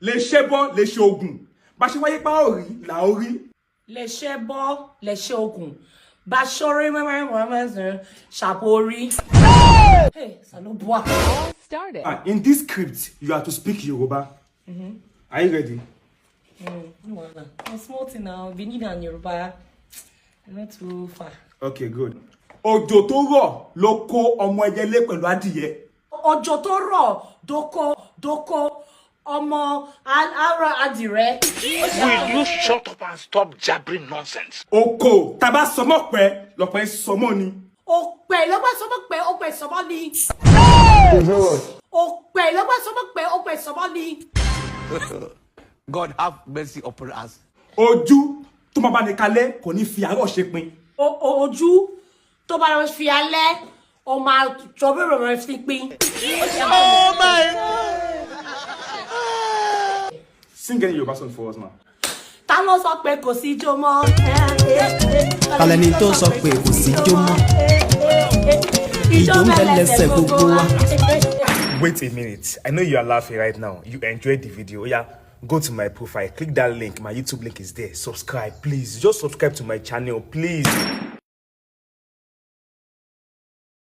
lè ṣe bọ́ lè ṣe ogun bá ṣe wáyé pa orí là orí. lè ṣe bọ́ lè ṣe ogun bá ṣọrí mẹ́mẹ́rin ṣàpòrí. Hey, Salobua. Started. In this script, you have to speak Yoruba. Are you ready? No, I'm small now. Benin and Yoruba. Not too far. Okay, good. Òjò tó rọ̀ ló kó ọmọ ẹyẹlé pẹ̀lú adìyẹ. Òjò tó rọ̀ dóko ọmọ ara adìrẹ. Will you shut up and stop jabbering nonsense? Oko taba sọmọ pẹ́ lọ́pẹ́ sọmọ ni. Òpè lọ́gbà sọmọ pé òpè sọmọ ni. Òpè lọ́gbà sọmọ pé òpè sọmọ ni. God have mercy upon us. Ojú tó máa bá ní kalẹ̀ kò ní fi àárọ̀ ṣe pin. Ojú tó bá fi alẹ́ ó máa jọbẹ̀rẹ̀ rẹ̀ fi pin. Oh my God! Sing any Yoruba song for us, man. Ta ló sọ pé kò sí ijó mọ́? Talẹ́ni tó sọ pé kò sí ijó mọ́. Ijó ń bẹ lẹ́sẹ̀ gbogbo wa. Wait a minute. I know you are laughing right now. You enjoyed the video. Yeah, go to my profile. Click that link. My YouTube link is there. Subscribe, please. Just subscribe to my channel, please.